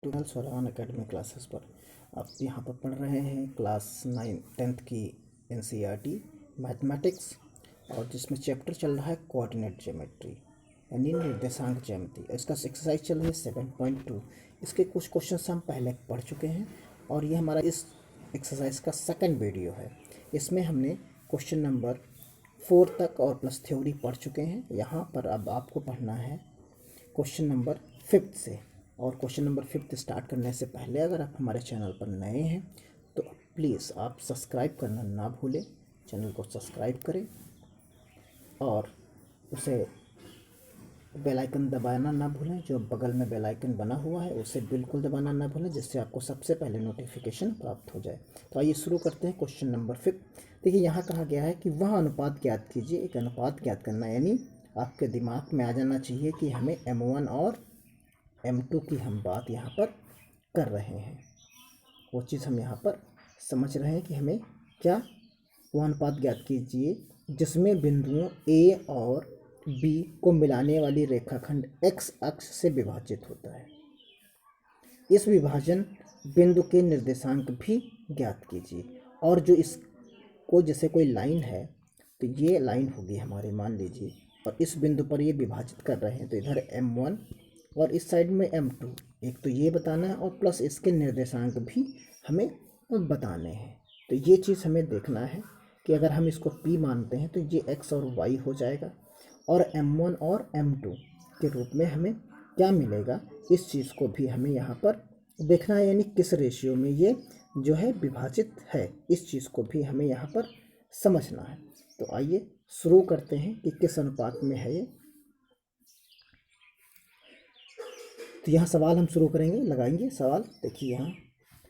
Twelfth Solan academy classes पर आप यहाँ पर पढ़ रहे हैं क्लास 9th की NCERT मैथमेटिक्स, और जिसमें चैप्टर चल रहा है कोऑर्डिनेट ज्योमेट्री यानी निर्देशांक ज्यामिति। इसका एक्सरसाइज चल रही है 7.2। इसके कुछ क्वेश्चंस हम पहले पढ़ चुके हैं और ये हमारा इस एक्सरसाइज का सेकंड वीडियो है। इसमें हमने क्वेश्चन नंबर 4 तक और प्लस थ्योरी पढ़ चुके हैं। यहाँ पर अब आपको पढ़ना है क्वेश्चन नंबर 5 से। और क्वेश्चन नंबर 5 स्टार्ट करने से पहले अगर आप हमारे चैनल पर नए हैं तो प्लीज़ आप सब्सक्राइब करना ना भूलें। चैनल को सब्सक्राइब करें और उसे बेल आइकन दबाना ना भूलें। जो बगल में बेल आइकन बना हुआ है उसे बिल्कुल दबाना ना भूलें, जिससे आपको सबसे पहले नोटिफिकेशन प्राप्त हो जाए। तो आइए शुरू करते हैं क्वेश्चन नंबर 5। देखिए यहाँ कहा गया है कि वह अनुपात ज्ञात कीजिए। एक अनुपात ज्ञात करना यानी आपके दिमाग में आ जाना चाहिए कि हमें M1 और M2 की हम बात यहाँ पर कर रहे हैं। वो चीज़ हम यहाँ पर समझ रहे हैं कि हमें क्या वह अनुपात ज्ञात कीजिए जिसमें बिंदुओं A और B को मिलाने वाली रेखाखंड X अक्ष से विभाजित होता है। इस विभाजन बिंदु के निर्देशांक भी ज्ञात कीजिए। और जो इसको जैसे कोई लाइन है तो ये लाइन होगी हमारी, मान लीजिए, और इस बिंदु पर ये विभाजित कर रहे हैं तो इधर M1 और इस साइड में M2। एक तो ये बताना है और प्लस इसके निर्देशांक भी हमें बताने हैं। तो ये चीज़ हमें देखना है कि अगर हम इसको P मानते हैं तो ये X और Y हो जाएगा, और M1 और M2 के रूप में हमें क्या मिलेगा, इस चीज़ को भी हमें यहाँ पर देखना है। यानी किस रेशियो में ये जो है विभाजित है, इस चीज़ को भी हमें यहाँ पर समझना है। तो आइए शुरू करते हैं कि किस अनुपात में है ये। तो यहाँ सवाल हम शुरू करेंगे, लगाएंगे सवाल। देखिए यहाँ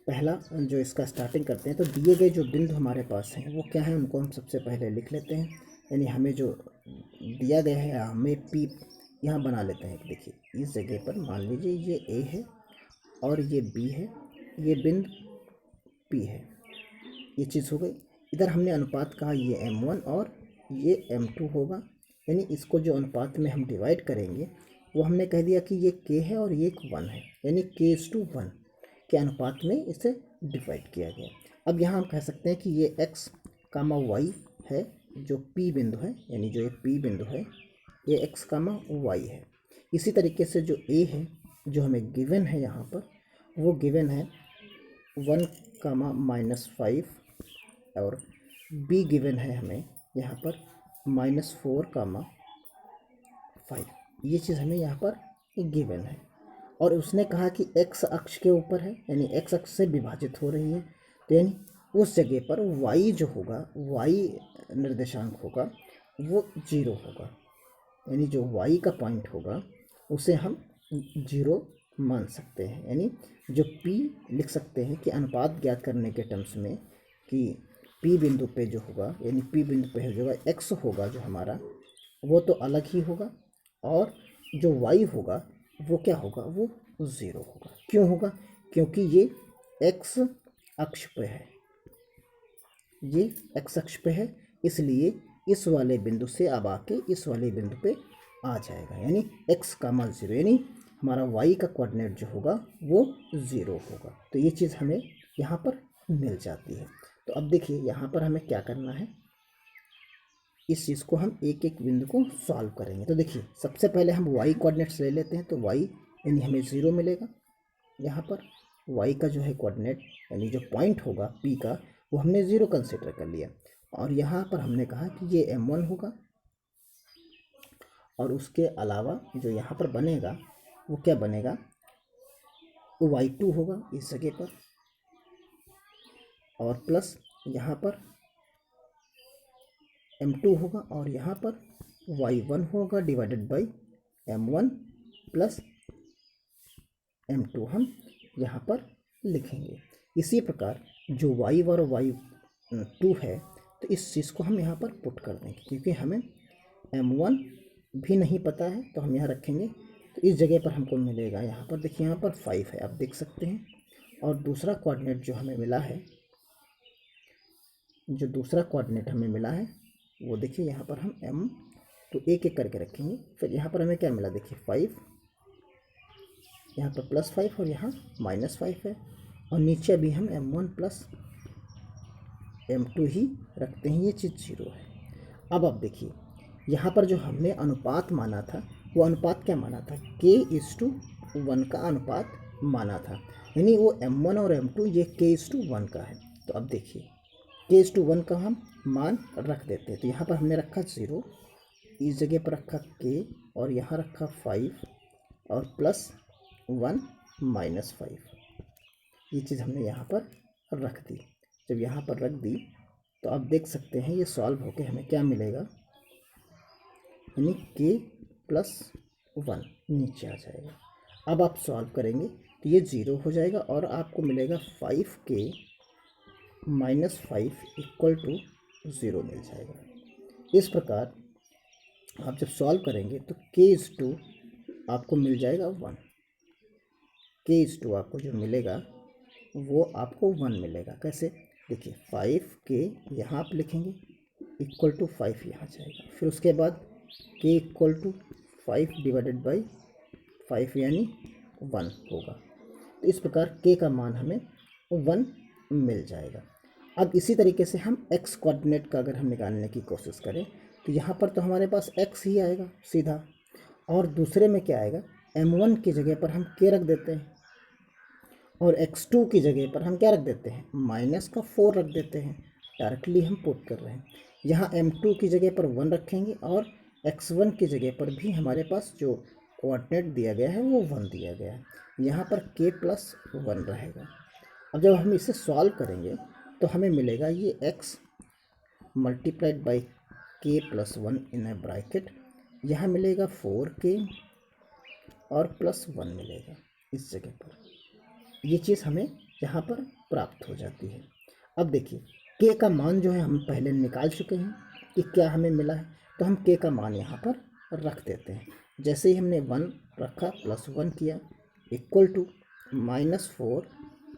पहला जो इसका स्टार्टिंग करते हैं, तो दिए गए जो बिंदु हमारे पास हैं वो क्या है, उनको हम सबसे पहले लिख लेते हैं। यानी हमें जो दिया गया है हमें P यहाँ बना लेते हैं। देखिए इस जगह पर मान लीजिए ये A है और ये B है, ये बिंदु P है। ये चीज़ हो गई। इधर हमने अनुपात कहा ये M1 और ये M2 होगा। यानी इसको जो अनुपात में हम डिवाइड करेंगे वो हमने कह दिया कि ये K है और ये 1 है, यानी K:1 के अनुपात में इसे डिवाइड किया गया। अब यहाँ हम कह सकते हैं कि ये X, Y है जो P बिंदु है, यानी जो ये P बिंदु है ये X, Y है। इसी तरीके से जो A है जो हमें गिवन है यहाँ पर, वो गिवन है 1, -5, और B गिवन है हमें यहाँ पर -4, 5। ये चीज़ हमें यहाँ पर गिवन है। और उसने कहा कि X अक्ष के ऊपर है, यानी X अक्ष से विभाजित हो रही है। तो यानी उस जगह पर Y जो होगा, Y निर्देशांक होगा वो 0 होगा। यानी जो Y का पॉइंट होगा उसे हम 0 मान सकते हैं। यानी जो P लिख सकते हैं कि अनुपात ज्ञात करने के टर्म्स में कि P बिंदु पे जो होगा, यानी P बिंदु पे जो होगा X होगा जो हमारा, वो तो अलग ही होगा, और जो Y होगा वो क्या होगा, वो 0 होगा। क्यों होगा? क्योंकि ये X अक्ष पे है, ये X अक्ष पे है, इसलिए इस वाले बिंदु से अब आके इस वाले बिंदु पे आ जाएगा। यानी X, 0, यानी हमारा Y का कोऑर्डिनेट जो होगा वो 0 होगा। तो ये चीज़ हमें यहाँ पर मिल जाती है। तो अब देखिए यहाँ पर हमें क्या करना है, इस चीज़ को हम एक एक बिंदु को सॉल्व करेंगे। तो देखिए सबसे पहले हम Y कोऑर्डिनेट्स ले लेते हैं। तो Y यानी हमें 0 मिलेगा। यहाँ पर Y का जो है कोऑर्डिनेट यानी जो पॉइंट होगा P का, वो हमने 0 कंसिडर कर लिया। और यहाँ पर हमने कहा कि ये M1 होगा, और उसके अलावा जो यहाँ पर बनेगा वो क्या बनेगा, वो Y2 होगा इस जगह पर, और प्लस यहाँ पर M2 होगा, और यहाँ पर Y1 होगा divided by M1 plus M2 हम यहाँ पर लिखेंगे। इसी प्रकार जो Y1 और Y2 है तो इस चीज़ को हम यहाँ पर पुट कर देंगे, क्योंकि हमें M1 भी नहीं पता है तो हम यहाँ रखेंगे। तो इस जगह पर हमको मिलेगा, यहाँ पर देखिए यहाँ पर 5 है, आप देख सकते हैं। और दूसरा कोऑर्डिनेट जो हमें मिला है, जो दूसरा कोऑर्डिनेट हमें मिला है वो देखिए यहाँ पर हम M तो एक एक करके रखेंगे। फिर यहाँ पर हमें क्या मिला, देखिए 5, यहाँ पर +5 और यहाँ -5 है, और नीचे भी हम m1 + m2 ही रखते हैं, ये चीज़ 0 है। अब आप देखिए यहाँ पर जो हमने अनुपात माना था वो अनुपात क्या माना था, k:1 का अनुपात माना था, यानी वो m1 और m2 ये k:1 का है। तो अब देखिए k:1 का हम मान रख देते हैं, तो यहाँ पर हमने रखा 0, इस जगह पर रखा k, और यहाँ रखा 5 और +1 -5, ये चीज़ हमने यहाँ पर रख दी। जब यहाँ पर रख दी तो आप देख सकते हैं ये सॉल्व होके हमें क्या मिलेगा, यानी k+1 नीचे आ जाएगा। अब आप सॉल्व करेंगे तो ये 0 हो जाएगा और आपको मिलेगा 5k - 5 = 0 मिल जाएगा। इस प्रकार आप जब सॉल्व करेंगे तो k:2 आपको मिल जाएगा 1, k:2 आपको जो मिलेगा वो आपको 1 मिलेगा। कैसे, देखिए 5k यहाँ आप लिखेंगे =5 यहाँ जाएगा, फिर उसके बाद k = 5 / 5 यानी 1 होगा। तो इस प्रकार k का मान हमें 1 मिल जाएगा। अब इसी तरीके से हम x कोऑर्डिनेट का अगर हम निकालने की कोशिश करें तो यहाँ पर तो हमारे पास x ही आएगा सीधा, और दूसरे में क्या आएगा, m1 की जगह पर हम k रख देते हैं, और x2 की जगह पर हम क्या रख देते हैं, -4 रख देते हैं। डायरेक्टली हम पुट कर रहे हैं। यहाँ m2 की जगह पर 1 रखेंगे और x1 की जगह पर भी हमारे पास जो कोऑर्डिनेट दिया गया है वो 1 दिया गया है। यहाँ पर k+1 रहेगा। अब जब हम इसे सॉल्व करेंगे तो हमें मिलेगा ये x × k+1 in A bracket, यहाँ मिलेगा 4k और +1 मिलेगा इस जगह पर। ये चीज़ हमें यहाँ पर प्राप्त हो जाती है। अब देखिए k का मान जो है हम पहले निकाल चुके हैं कि क्या हमें मिला है, तो हम k का मान यहाँ पर रख देते हैं। जैसे ही हमने 1 रखा +1 किया =-4 ×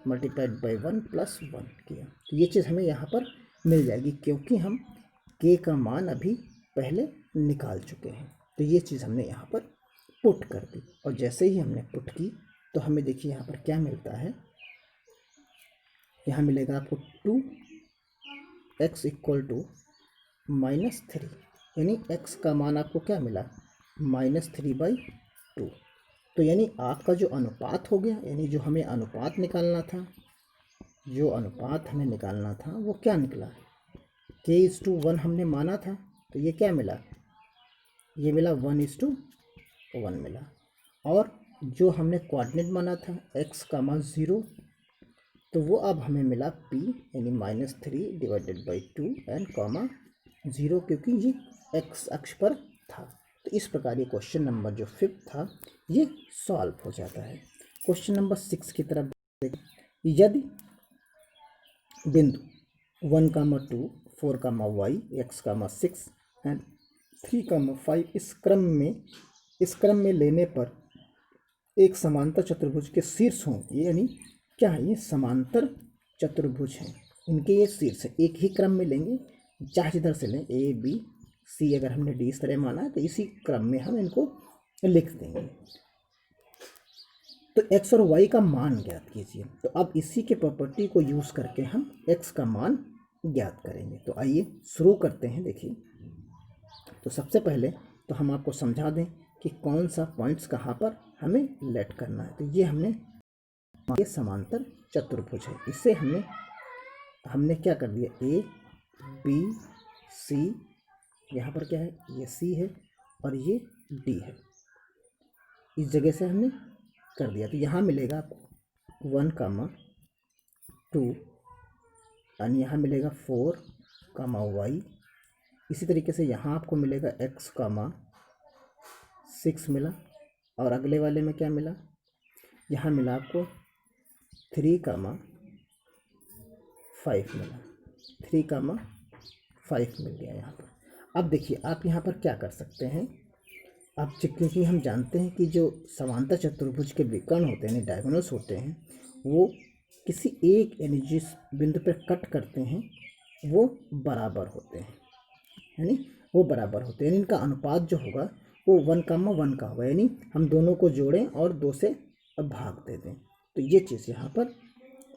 1 + 1 किया, तो ये चीज़ हमें यहाँ पर मिल जाएगी क्योंकि हम k का मान अभी पहले निकाल चुके हैं। तो ये चीज़ हमने यहाँ पर पुट कर दी, और जैसे ही हमने पुट की तो हमें देखिए यहाँ पर क्या मिलता है, यहाँ मिलेगा आपको 2x = -3, यानी x का मान आपको क्या मिला, -3/2। तो यानी आपका जो अनुपात हो गया, यानी जो हमें अनुपात निकालना था, वो क्या निकला, k:1 हमने माना था, तो ये क्या मिला, ये मिला 1:1 मिला। और जो हमने कोऑर्डिनेट माना था x, 0, तो वो अब हमें मिला p यानी -3/2 एंड 0, क्योंकि ये x अक्ष पर था। तो इस प्रकार ये क्वेश्चन नंबर जो 5 था ये सॉल्व हो जाता है। क्वेश्चन नंबर 6 की तरफ देखें। यदि बिंदु 1, 2, 4, y, x, 6 एंड 3, 5 इस क्रम में लेने पर एक समांतर चतुर्भुज के शीर्ष हों, यानी क्या है, ये समांतर चतुर्भुज हैं, इनके ये शीर्ष है, एक ही क्रम में लेंगे, चाहे जिधर से लें, A B C, अगर हमने D इस तरह माना है तो इसी क्रम में हम इनको लिख देंगे। तो x और y का मान ज्ञात कीजिए। तो अब इसी के प्रॉपर्टी को यूज़ करके हम x का मान ज्ञात करेंगे। तो आइए शुरू करते हैं। देखिए, तो सबसे पहले तो हम आपको समझा दें कि कौन सा पॉइंट्स कहाँ पर हमें लेट करना है। तो ये समांतर चतुर्भुज है, इससे हमने क्या कर दिया, A B C, यहाँ पर क्या है, ये C है और ये D है, इस जगह से हमने कर दिया। तो यहाँ मिलेगा आपको 1, 2 और यहाँ मिलेगा 4, y। इसी तरीके से यहाँ आपको मिलेगा x, 6 मिला, और अगले वाले में क्या मिला, यहाँ मिला आपको 3, 5 मिला, 3, 5 मिल गया यहाँ पर। अब देखिए आप यहाँ पर क्या कर सकते हैं, अब क्योंकि हम जानते हैं कि जो समांतर चतुर्भुज के विकर्ण होते हैं, डायगोनल्स होते हैं, वो किसी एक यानी जिस बिंदु पर कट करते हैं वो बराबर होते हैं, यानी वो बराबर होते हैं, यानी इनका अनुपात जो होगा वो 1, 1 का होगा, यानी हम दोनों को जोड़ें और 2 से अब भाग दे दें, तो ये चीज़ यहाँ पर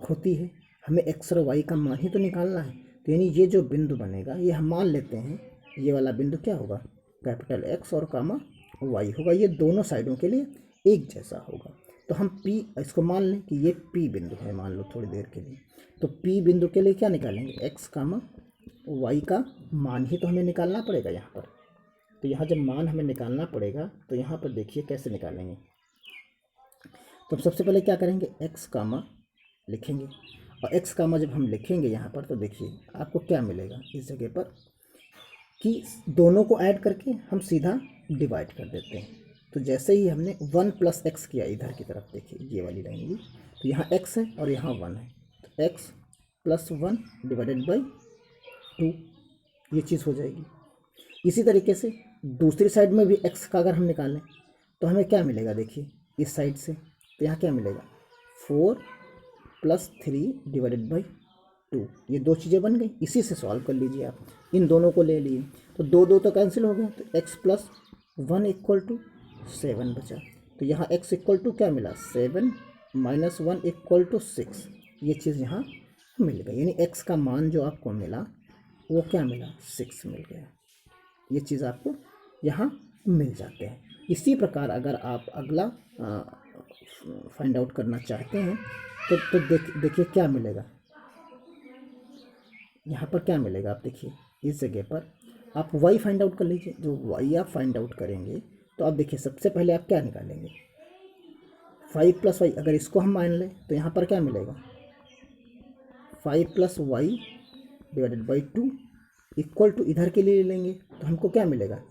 होती है। हमें x और y का मान ही तो निकालना है, तो यानी ये जो बिंदु बनेगा ये हम मान लेते हैं ये वाला बिंदु क्या होगा, कैपिटल X और कामा y होगा। ये दोनों साइडों के लिए एक जैसा होगा। तो हम P इसको मान लें कि ये P बिंदु है, मान लो थोड़ी देर के लिए। तो P बिंदु के लिए क्या निकालेंगे, x कामा y का मान ही तो हमें निकालना पड़ेगा यहाँ पर। तो यहाँ जब मान हमें निकालना पड़ेगा तो यहाँ पर देखिए कैसे निकालेंगे। तो सबसे पहले क्या करेंगे, x कामा लिखेंगे, और x कामा जब हम लिखेंगे यहाँ पर तो देखिए आपको क्या मिलेगा इस जगह पर कि दोनों को ऐड करके हम सीधा डिवाइड कर देते हैं। तो जैसे ही हमने 1 प्लस एक्स किया इधर की तरफ, देखिए ये वाली लाइन ली, तो यहाँ x है और यहाँ 1 है, तो x प्लस 1 डिवाइडेड बाई 2, ये चीज़ हो जाएगी। इसी तरीके से दूसरी साइड में भी x का अगर हम निकालें तो हमें क्या मिलेगा, देखिए इस साइड से, तो यहाँ क्या मिलेगा 4 प्लस 3 डिवाइडेड बाई 2, ये दो चीज़ें बन गई। इसी से सॉल्व कर लीजिए आप, इन दोनों को ले लिए तो दो दो तो कैंसिल हो गया, तो x प्लस 1 इक्वल टू 7 बचा। तो यहाँ x इक्वल टू क्या मिला, 7 माइनस 1 इक्वल टू 6, ये चीज़ यहाँ मिल गई। यानी x का मान जो आपको मिला वो क्या मिला, 6 मिल गया। ये चीज़ आपको यहाँ मिल जाते हैं। इसी प्रकार अगर आप अगला फाइंड आउट करना चाहते हैं तो देखिए क्या मिलेगा, यहाँ पर क्या मिलेगा, आप देखिए इस जगह पर आप y फाइंड आउट कर लीजिए। जो y आप फाइंड आउट करेंगे तो आप देखिए सबसे पहले आप क्या निकालेंगे, 5 प्लस वाई, अगर इसको हम मान लें तो यहाँ पर क्या मिलेगा, 5 plus Y divided by 2 equal to इधर के लिए लेंगे तो हमको क्या मिलेगा,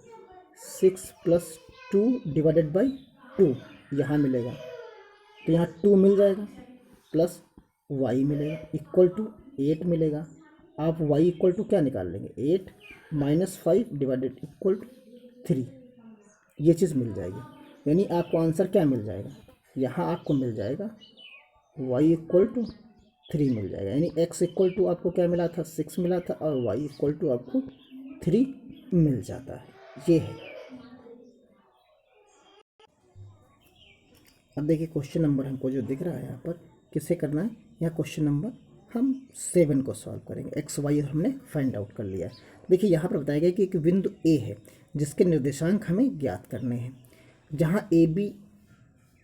6 प्लस 2 डिवाइडेड बाई 2 यहाँ मिलेगा, तो यहाँ 2 मिल जाएगा प्लस y मिलेगा इक्वल टू 8 मिलेगा। आप y इक्वल टू क्या निकाल लेंगे, 8 माइनस 5 डिवाइडेड इक्वल टू 3, ये चीज़ मिल जाएगी। यानी आपको आंसर क्या मिल जाएगा, यहाँ आपको मिल जाएगा y इक्वल टू 3 मिल जाएगा। यानी x इक्वल टू आपको क्या मिला था, 6 मिला था, और y इक्वल टू आपको 3 मिल जाता है। ये है। अब देखिए क्वेश्चन नंबर हमको जो दिख रहा है यहाँ पर किसे करना है, यहाँ क्वेश्चन नंबर हम 7 को सॉल्व करेंगे। एक्स वाई हमने फाइंड आउट कर लिया है। देखिए यहाँ पर बताया गया कि एक बिंदु ए है जिसके निर्देशांक हमें ज्ञात करने हैं, जहाँ ए बी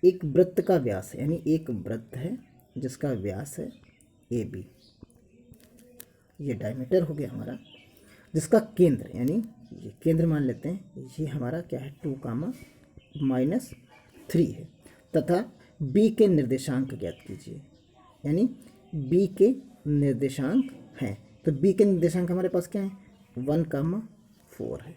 एक वृत्त का व्यास है, यानी एक वृत्त है जिसका व्यास है ए बी, ये डायमीटर हो गया हमारा, जिसका केंद्र यानी ये केंद्र मान लेते हैं, ये हमारा क्या है 2, -3 है, तथा बी के निर्देशांक ज्ञात कीजिए। यानी बी के निर्देशांक हैं, तो बी के निर्देशांक हमारे पास क्या है, 1,4 है,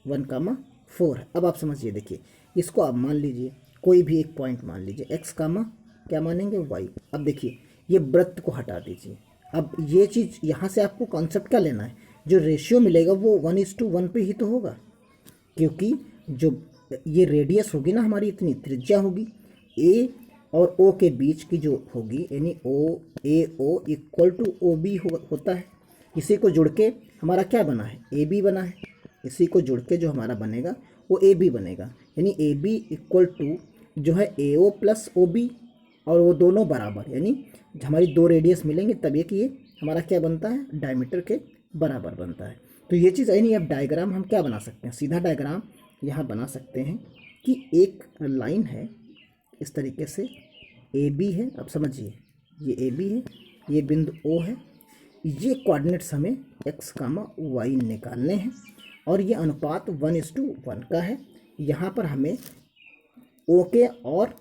1,4 है। अब आप समझिए, देखिए इसको आप मान लीजिए कोई भी एक पॉइंट मान लीजिए, एक्स कामा क्या मानेंगे, वाई। अब देखिए ये वृत्त को हटा दीजिए। अब ये चीज़ यहाँ से आपको कॉन्सेप्ट क्या लेना है, जो रेशियो मिलेगा वो 1:1 पे ही तो होगा, क्योंकि जो ये रेडियस होगी ना हमारी, इतनी त्रिज्या होगी ए और ओ के बीच की जो होगी, यानी O A O equal to O B होता है। इसी को जुड़ के हमारा क्या बना है, ए बी बना है। इसी को जुड़ के जो हमारा बनेगा वो ए बी बनेगा, यानी ए बी इक्वल टू जो है ए ओ प्लस ओ बी, और वो दोनों बराबर, यानी हमारी दो रेडियस मिलेंगे तब ये कि ये हमारा क्या बनता है, डायमीटर के बराबर बनता है। तो ये चीज़ यानी अब डायग्राम हम क्या बना सकते हैं, सीधा डायग्राम यहाँ बना सकते हैं कि एक लाइन है इस तरीके से, ए बी है, अब समझिए ये ए बी है, ये बिंदु ओ है, ये कोऑर्डिनेट्स हमें एक्स कामा वाई निकालने हैं, और ये अनुपात 1:1 का है। यहाँ पर हमें ओ के और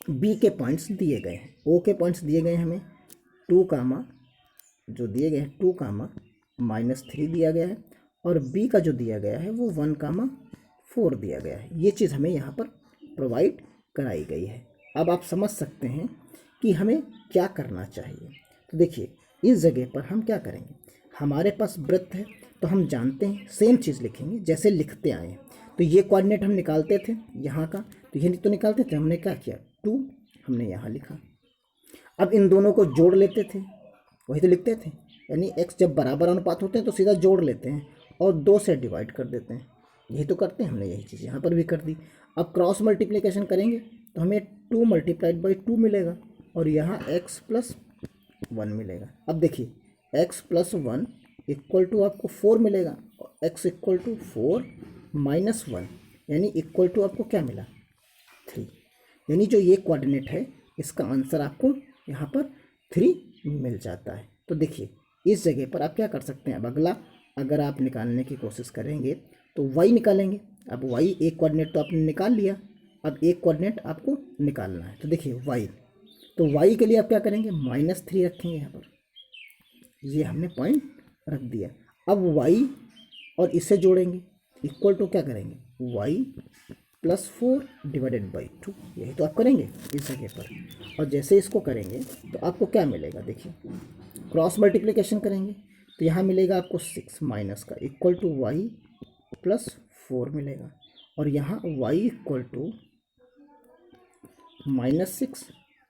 बी के पॉइंट्स दिए गए हैं। ओ के पॉइंट्स दिए गए हैं हमें 2 कामा जो दिए गए हैं 2 कामा -3 दिया गया है, और बी का जो दिया गया है वो 1,4 दिया गया है। ये चीज़ हमें यहाँ पर प्रोवाइड कराई गई है। अब आप समझ सकते हैं कि हमें क्या करना चाहिए। तो देखिए इस जगह पर हम क्या करेंगे, हमारे पास वृत्त है तो हम जानते हैं सेम चीज़ लिखेंगे जैसे लिखते आए हैं। तो ये कोऑर्डिनेट हम निकालते थे यहाँ का, तो ये तो निकालते थे, हमने क्या किया 2 हमने यहाँ लिखा। अब इन दोनों को जोड़ लेते थे, वही तो लिखते थे, यानी x जब बराबर अनुपात होते हैं तो सीधा जोड़ लेते हैं और 2 से डिवाइड कर देते हैं, यही तो करते हैं। हमने यही चीज़ यहाँ पर भी कर दी। अब क्रॉस मल्टीप्लिकेशन करेंगे तो हमें 2 मल्टीप्लाइड बाई 2 मिलेगा और यहाँ x प्लस 1 मिलेगा। अब देखिए x प्लस 1 इक्वल टू आपको 4 मिलेगा और x इक्वल टू 4 माइनस 1 यानी इक्वल टू आपको क्या मिला 3। यानी जो ये कोऑर्डिनेट है इसका आंसर आपको यहाँ पर 3 मिल जाता है। तो देखिए इस जगह पर आप क्या कर सकते हैं, अब अगला अगर आप निकालने की कोशिश करेंगे तो y निकालेंगे। अब y एक कोऑर्डिनेट तो आपने निकाल लिया, अब एक कोऑर्डिनेट आपको निकालना है। तो देखिए y, तो y के लिए आप क्या करेंगे, -3 रखेंगे यहाँ पर, ये हमने पॉइंट रख दिया। अब y और इसे जोड़ेंगे इक्वल टू क्या करेंगे y प्लस 4 डिवाइडेड बाई 2, यही तो आप करेंगे इस जगह पर। और जैसे इसको करेंगे तो आपको क्या मिलेगा, देखिए क्रॉस मल्टीप्लिकेशन करेंगे तो यहाँ मिलेगा आपको 6 माइनस का इक्वल टू y प्लस 4 मिलेगा और यहाँ y इक्वल टू -6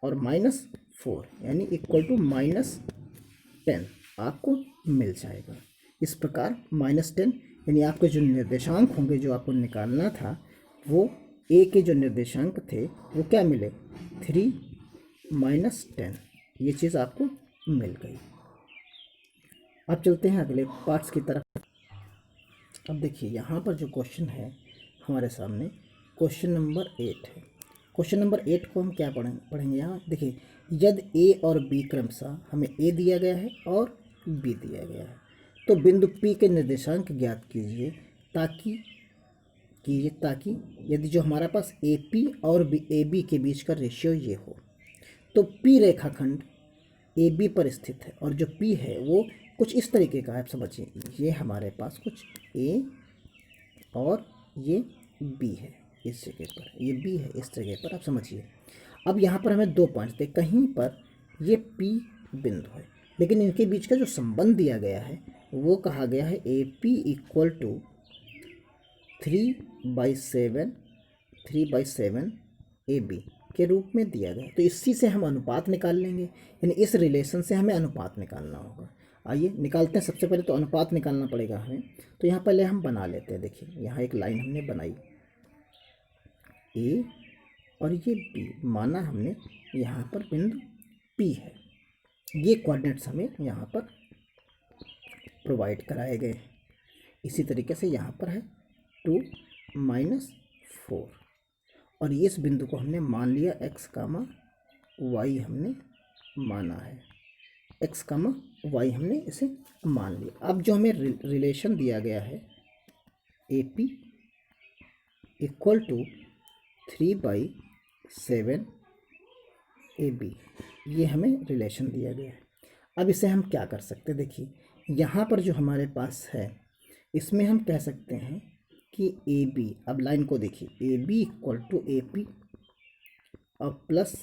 और -4 यानी इक्वल टू -10 आपको मिल जाएगा। इस प्रकार -10 यानी आपके जो निर्देशांक होंगे जो आपको निकालना था वो a के जो निर्देशांक थे वो क्या मिले 3 -10, ये चीज़ आपको मिल गई। अब चलते हैं अगले पार्ट्स की तरफ। अब देखिए यहाँ पर जो क्वेश्चन है हमारे सामने क्वेश्चन नंबर 8 है। क्वेश्चन नंबर 8 को हम क्या पढ़ेंगे यहाँ देखिए, यदि a और b क्रमशः हमें a दिया गया है और b दिया गया है तो बिंदु P के निर्देशांक ज्ञात कीजिए ताकि यदि जो हमारे पास AP और AB के बीच का रेशियो ये हो तो P रेखाखंड AB पर स्थित है और जो P है वो कुछ इस तरीके का है। आप समझिए ये हमारे पास कुछ A और ये B है इस जगह पर, ये B है इस जगह पर, आप समझिए। अब यहाँ पर हमें 2 पॉइंट्स थे, कहीं पर ये P बिंदु है लेकिन इनके बीच का जो संबंध दिया गया है वो कहा गया है AP इक्वल टू 3/7 AB के रूप में दिया गया। तो इसी से हम अनुपात निकाल लेंगे, यानी इस रिलेशन से हमें अनुपात निकालना होगा। आइए निकालते हैं। सबसे पहले तो अनुपात निकालना पड़ेगा हमें, तो यहाँ पहले हम बना लेते हैं। देखिए यहाँ एक लाइन हमने बनाई A और ये B, माना हमने यहाँ पर बिंदु P है, ये कोऑर्डिनेट्स हमें यहाँ पर प्रोवाइड कराए गए। इसी तरीके से यहाँ पर है 2 -4 और इस बिंदु को हमने मान लिया x, y हमने माना है, x, y हमने इसे मान लिया। अब जो हमें रिलेशन दिया गया है AP इक्वल टू 3/7 AB, ये हमें रिलेशन दिया गया है। अब इसे हम क्या कर सकते हैं, देखिए यहाँ पर जो हमारे पास है इसमें हम कह सकते हैं कि AB, अब लाइन को देखिए AB इक्वल टू AP और प्लस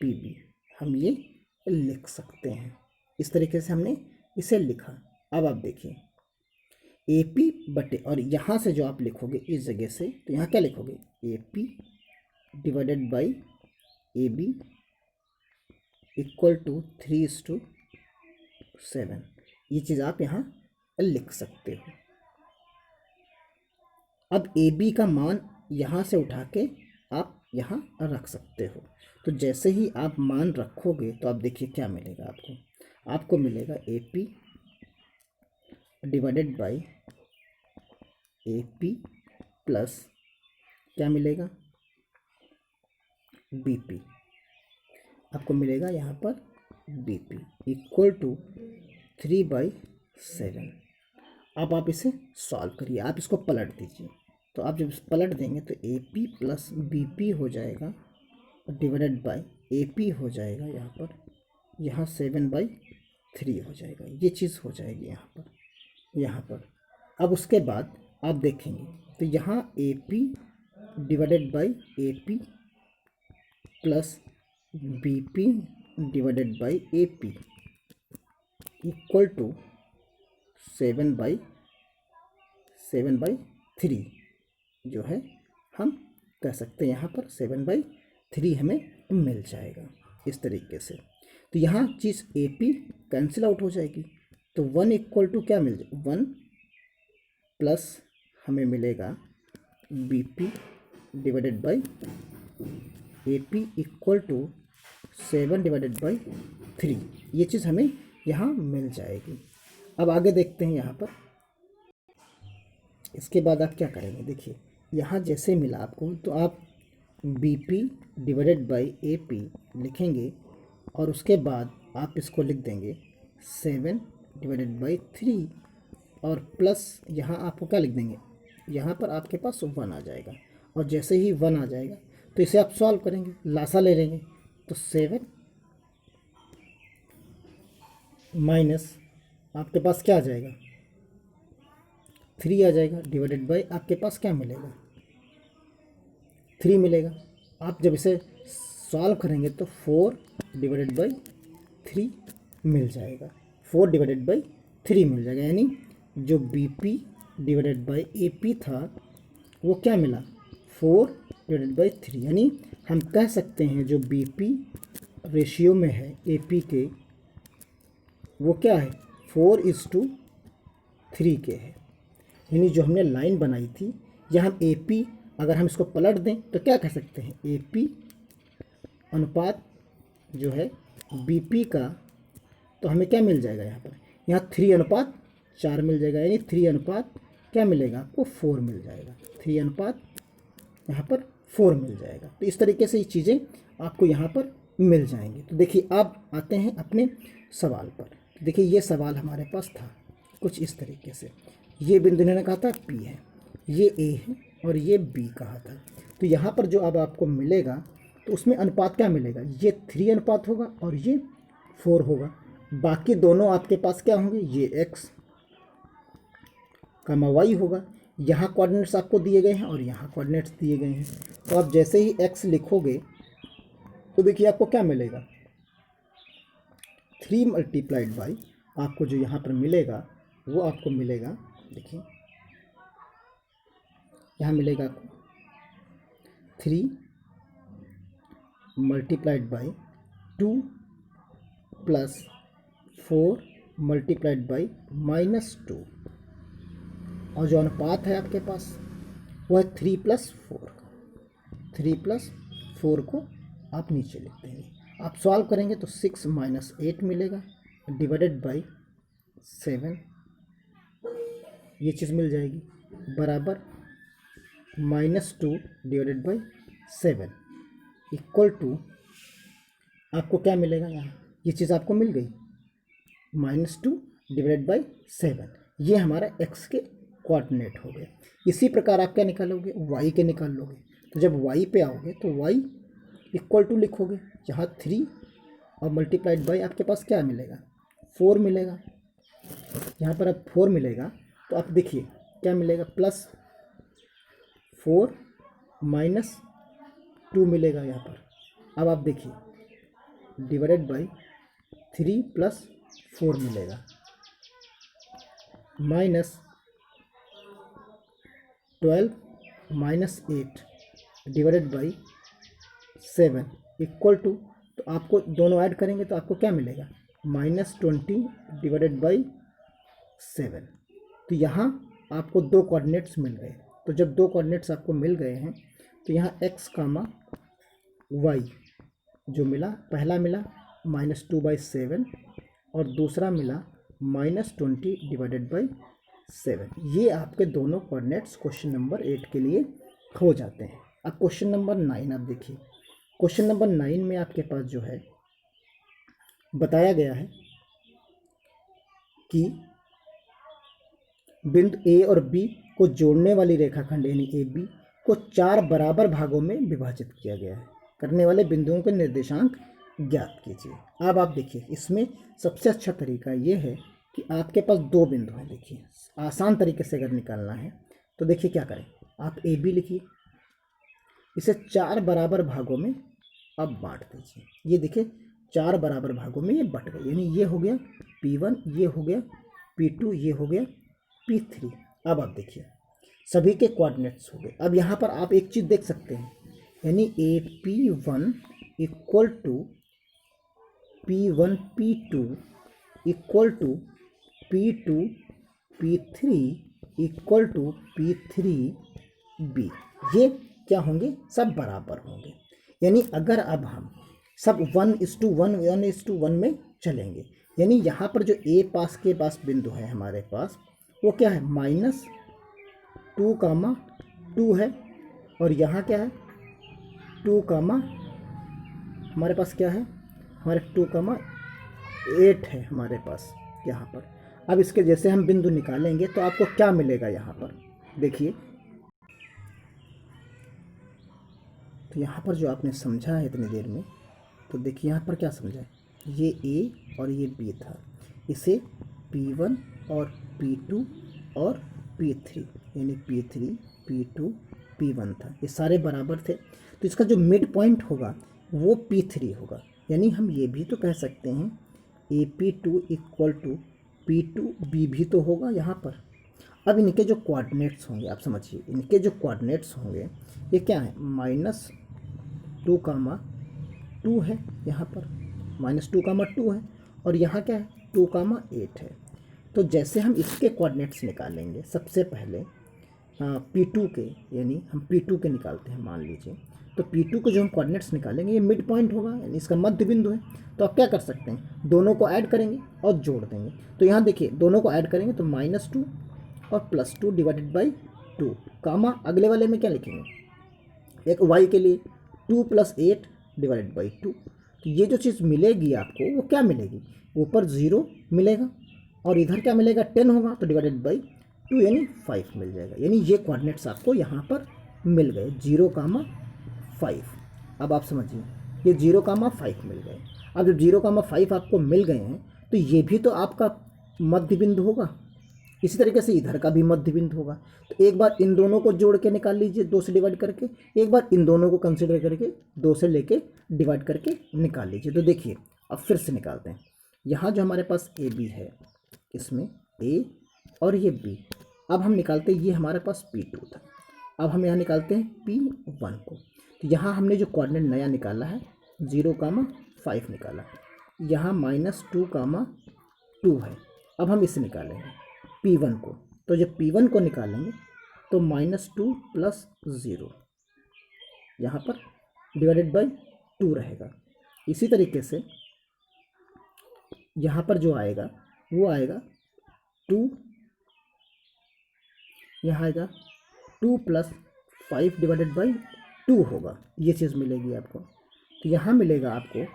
PB, हम ये लिख सकते हैं। इस तरीके से हमने इसे लिखा। अब आप देखिए AP बटे, और यहाँ से जो आप लिखोगे इस जगह से, तो यहाँ क्या लिखोगे AP divided by AB equal to 3:7, ये चीज़ आप यहाँ लिख सकते हो। अब AB का मान यहाँ से उठा के आप यहाँ रख सकते हो। तो जैसे ही आप मान रखोगे तो आप देखिए क्या मिलेगा आपको मिलेगा AP divided by AP plus क्या मिलेगा BP, आपको मिलेगा यहाँ पर BP इक्वल टू 3/7। अब आप इसे सॉल्व करिए, आप इसको पलट दीजिए। तो आप जब पलट देंगे तो AP प्लस BP हो जाएगा डिवाइडेड बाई AP हो जाएगा यहाँ 7/3 हो जाएगा, ये चीज़ हो जाएगी यहाँ पर। अब उसके बाद आप देखेंगे तो यहाँ AP divided by AP plus BP divided by AP equal to 7/3 जो है हम कह सकते हैं यहाँ पर 7/3 हमें मिल जाएगा इस तरीके से। तो यहाँ चीज़ AP कैंसिल आउट हो जाएगी, तो 1 इक्वल टू क्या मिल जाए 1 प्लस हमें मिलेगा BP divided by A P equal to 7/3। ये चीज़ हमें यहाँ मिल जाएगी। अब आगे देखते हैं यहाँ पर। इसके बाद आप क्या करेंगे, देखिए यहाँ जैसे मिला आपको तो आप B P divided by A P लिखेंगे और उसके बाद आप इसको लिख देंगे 7/3 और प्लस यहाँ आपको क्या लिख देंगे, यहाँ पर आपके पास 1 आ जाएगा और जैसे ही 1 आ जाएगा तो इसे आप सॉल्व करेंगे, लासा ले लेंगे तो 7 माइनस आपके पास क्या आ जाएगा 3 आ जाएगा, डिवाइडेड बाई आपके पास क्या मिलेगा 3 मिलेगा। आप जब इसे सॉल्व करेंगे तो 4/3 मिल जाएगा, 4/3 मिल जाएगा। यानी जो B P divided by A P था वो क्या मिला 4/3। यानी हम कह सकते हैं जो बी पी रेशियो में है ए पी के वो क्या है 4:3 के है। यानी जो हमने लाइन बनाई थी या हम ए पी अगर हम इसको पलट दें तो क्या कह सकते हैं ए पी अनुपात जो है बी पी का, तो हमें क्या मिल जाएगा यहाँ पर, यहाँ 3:4 मिल जाएगा। यानी 3 क्या मिलेगा आपको 4 मिल जाएगा, 3 यहाँ पर 4 मिल जाएगा। तो इस तरीके से ये चीज़ें आपको यहाँ पर मिल जाएंगी। तो देखिए अब आते हैं अपने सवाल पर। देखिए ये सवाल हमारे पास था कुछ इस तरीके से, ये बिंदु इन्होंने कहा था P है, ये A है और ये B कहा था। तो यहाँ पर जो अब आपको मिलेगा तो उसमें अनुपात क्या मिलेगा, ये 3 होगा और ये 4 होगा। बाकी दोनों आपके पास क्या होंगे, ये x का y होगा। यहाँ कोऑर्डिनेट्स आपको दिए गए हैं और यहाँ कोऑर्डिनेट्स दिए गए हैं। तो आप जैसे ही x लिखोगे तो देखिए आपको क्या मिलेगा 3 मल्टीप्लाइड बाई आपको जो यहाँ पर मिलेगा वो आपको मिलेगा, देखिए यहाँ मिलेगा आपको 3 multiplied by 2 plus 4 multiplied by -2 और जो अनुपात है आपके पास वो है 3+4 को आप नीचे लिख देंगे। आप सॉल्व करेंगे तो 6 - 8 मिलेगा डिवाइडेड बाई 7, ये चीज़ मिल जाएगी बराबर -2 डिवाइडेड बाई 7 इक्वल टू आपको क्या मिलेगा, यहाँ ये चीज़ आपको मिल गई -2 डिवाइडेड बाई 7। ये हमारा x के कोऑर्डिनेट हो गए। इसी प्रकार आप क्या निकालोगे, y के निकाल लोगे। तो जब y पे आओगे तो y इक्वल टू लिखोगे, यहाँ 3 और मल्टीप्लाइड बाई आपके पास क्या मिलेगा 4 मिलेगा। यहाँ पर अब 4 मिलेगा तो आप देखिए क्या मिलेगा +4 -2 मिलेगा यहाँ पर। अब आप देखिए डिवाइडेड बाई 3 + 4 मिलेगा -12 - 8 डिवाइडेड बाई 7 इक्वल टू, तो आपको दोनों ऐड करेंगे तो आपको क्या मिलेगा -20 डिवाइडेड बाई 7। तो यहाँ आपको दो कोऑर्डिनेट्स मिल गए। तो जब दो कोऑर्डिनेट्स आपको मिल गए हैं तो यहाँ x, y जो मिला, पहला मिला -2/7 और दूसरा मिला -20 डिवाइडेड बाई 7। ये आपके दोनों कोऑर्डिनेट्स क्वेश्चन नंबर 8 के लिए हो जाते हैं। अब क्वेश्चन नंबर 9 आप देखिए। क्वेश्चन नंबर 9 में आपके पास जो है बताया गया है कि बिंदु A और B को जोड़ने वाली रेखाखंड यानी AB को 4 बराबर भागों में विभाजित किया गया है। करने वाले बिंदुओं के निर्देशांक ज्ञात कीजिए। अब आप देखिए इसमें सबसे अच्छा तरीका ये है कि आपके पास दो बिंदु हैं। देखिए आसान तरीके से अगर निकालना है तो देखिए क्या करें, आप AB लिखिए, इसे 4 बराबर भागों में अब बांट दीजिए। ये देखिए 4 बराबर भागों में ये बट गए, यानी ये हो गया P1, ये हो गया P2, ये हो गया P3। अब आप देखिए सभी के कोऑर्डिनेट्स हो गए। अब यहाँ पर आप एक चीज़ देख सकते हैं, यानी AP1 equal to P1 P2 equal to P2 P3 equal to P3 B। ये क्या होंगे, सब बराबर होंगे। यानी अगर अब हम सब 1:1 1:1 में चलेंगे, यानी यहाँ पर जो ए पास के पास बिंदु है हमारे पास, वो क्या है -2, है, और यहाँ क्या है 2, हमारे पास क्या है, हमारे 2,8 है हमारे पास यहाँ पर। अब इसके जैसे हम बिंदु निकालेंगे तो आपको क्या मिलेगा यहाँ पर, देखिए। तो यहाँ पर जो आपने समझा है इतनी देर में, तो देखिए यहाँ पर क्या समझा है, ये ए और ये बी था, इसे P1 और P2 और P3, यानी P3 P2 P1 था, ये सारे बराबर थे। तो इसका जो मिड पॉइंट होगा वो P3 होगा, यानी हम ये भी तो कह सकते हैं AP2 इक्वल टू P2B भी तो होगा यहाँ पर। अब इनके जो कोऑर्डिनेट्स होंगे, आप समझिए, इनके जो कोऑर्डिनेट्स होंगे ये क्या है, -2, है यहाँ पर, -2, है, और यहाँ क्या है 2,8 है। तो जैसे हम इसके कोऑर्डिनेट्स निकालेंगे, सबसे पहले P2 के, यानी हम P2 के निकालते हैं मान लीजिए, तो P2 के जो हम कोऑर्डिनेट्स निकालेंगे ये मिड पॉइंट होगा, यानी इसका मध्य बिंदु है। तो आप क्या कर सकते हैं, दोनों को ऐड करेंगे और जोड़ देंगे। तो यहाँ देखिए दोनों को ऐड करेंगे तो -2 और +2 डिवाइडेड बाई 2, अगले वाले में क्या लिखेंगे, एक y के लिए 2 + 8 डिवाइडेड बाई 2। तो ये जो चीज़ मिलेगी आपको वो क्या मिलेगी, ऊपर 0 मिलेगा और इधर क्या मिलेगा 10 होगा, तो डिवाइडेड बाई 2 यानी 5 मिल जाएगा। यानी ये कोऑर्डिनेट्स आपको यहाँ पर मिल गए 0,5। अब आप समझिए ये 0,5 मिल गए। अब जब 0,5 आपको मिल गए हैं तो ये भी तो आपका मध्य बिंदु होगा, इसी तरीके से इधर का भी मध्य बिंदु होगा। तो एक बार इन दोनों को जोड़ के निकाल लीजिए 2 से डिवाइड करके, एक बार इन दोनों को कंसिडर करके 2 से लेके डिवाइड करके निकाल लीजिए। तो देखिए अब फिर से निकालते हैं। यहाँ जो हमारे पास ए बी है, इसमें ए और ये बी, अब हम निकालते हैं, ये हमारे पास P2 था, अब हम यहाँ निकालते हैं P1 को। तो यहाँ हमने जो कोऑर्डिनेट नया निकाला है 0,5 निकाला, यहाँ -2,2 है। अब हम इसे निकालेंगे P1 को, तो जब P1 को निकालेंगे तो -2 + 0 यहाँ पर डिवाइडेड बाई 2 रहेगा। इसी तरीके से यहाँ पर जो आएगा वो आएगा 2, यहाँ आएगा 2 + 5 डिवाइडेड बाई 2 होगा, ये चीज़ मिलेगी आपको। तो यहाँ मिलेगा आपको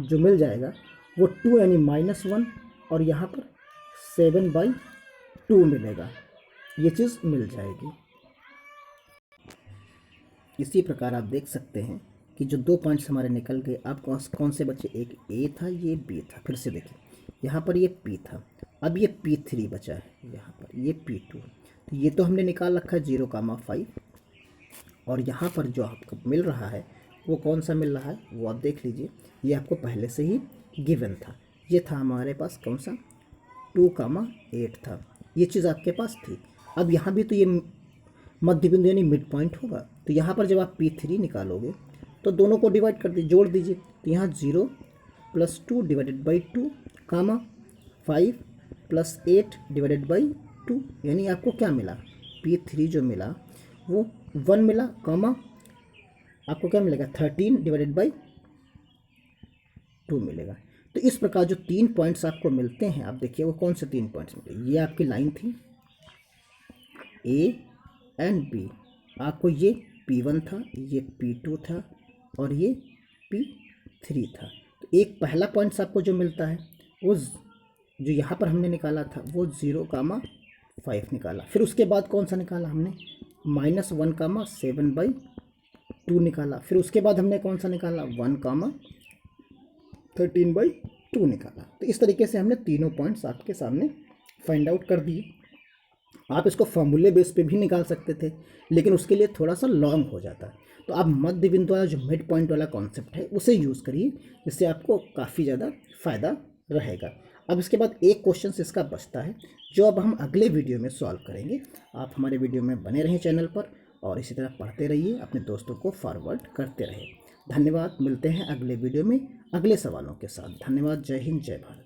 जो मिल जाएगा वो 2 यानी -1, और यहाँ पर 7/2 मिलेगा, ये चीज़ मिल जाएगी। इसी प्रकार आप देख सकते हैं कि जो 2 पॉइंट्स हमारे निकल गए, आप कौन से बचे, एक ए था, ये बी था। फिर से देखिए यहाँ पर ये P था, अब ये P3 बचा है, यहाँ पर ये P2। तो ये तो हमने निकाल रखा है 0,5, और यहाँ पर जो आपको मिल रहा है वो कौन सा मिल रहा है वो आप देख लीजिए, ये आपको पहले से ही गिवन था। ये था हमारे पास कौन सा, 2,8 था, ये चीज़ आपके पास थी। अब यहाँ भी तो ये मध्य बिंदु यानी मिड पॉइंट होगा। तो यहाँ पर जब आप P3 निकालोगे तो दोनों को डिवाइड कर दीजिए, जोड़ दीजिए। तो यहाँ 0 + 2 डिवाइडेड बाई 2, 5 + 8 डिवाइडेड बाई 2, यानी आपको क्या मिला, P3 जो मिला वो 1 मिला, आपको क्या मिलेगा 13 डिवाइडेड बाई 2 मिलेगा। तो इस प्रकार जो 3 पॉइंट्स आपको मिलते हैं, आप देखिए वो कौन से 3 पॉइंट्स मिले, ये आपकी लाइन थी A एंड B, आपको ये P1 था, ये P2 था और ये P3 था। तो एक पहला पॉइंट्स आपको जो मिलता है वो जो यहाँ पर हमने निकाला था वो 0,5 निकाला। फिर उसके बाद कौन सा निकाला हमने, -1,7/2 निकाला। फिर उसके बाद हमने कौन सा निकाला, 1,13/2 निकाला। तो इस तरीके से हमने तीनों पॉइंट्स आपके सामने फाइंड आउट कर दिए। आप इसको फॉर्मूले बेस पे भी निकाल सकते थे, लेकिन उसके लिए थोड़ा सा लॉन्ग हो जाता है। तो आप मध्य बिंदु वाला जो मिड पॉइंट वाला कॉन्सेप्ट है उसे यूज़ करिए, जिससे आपको काफ़ी ज़्यादा फ़ायदा रहेगा। अब इसके बाद एक क्वेश्चन इसका बचता है जो अब हम अगले वीडियो में सॉल्व करेंगे। आप हमारे वीडियो में बने रहें चैनल पर, और इसी तरह पढ़ते रहिए, अपने दोस्तों को फॉरवर्ड करते रहें। धन्यवाद, मिलते हैं अगले वीडियो में अगले सवालों के साथ। धन्यवाद, जय हिंद, जय भारत।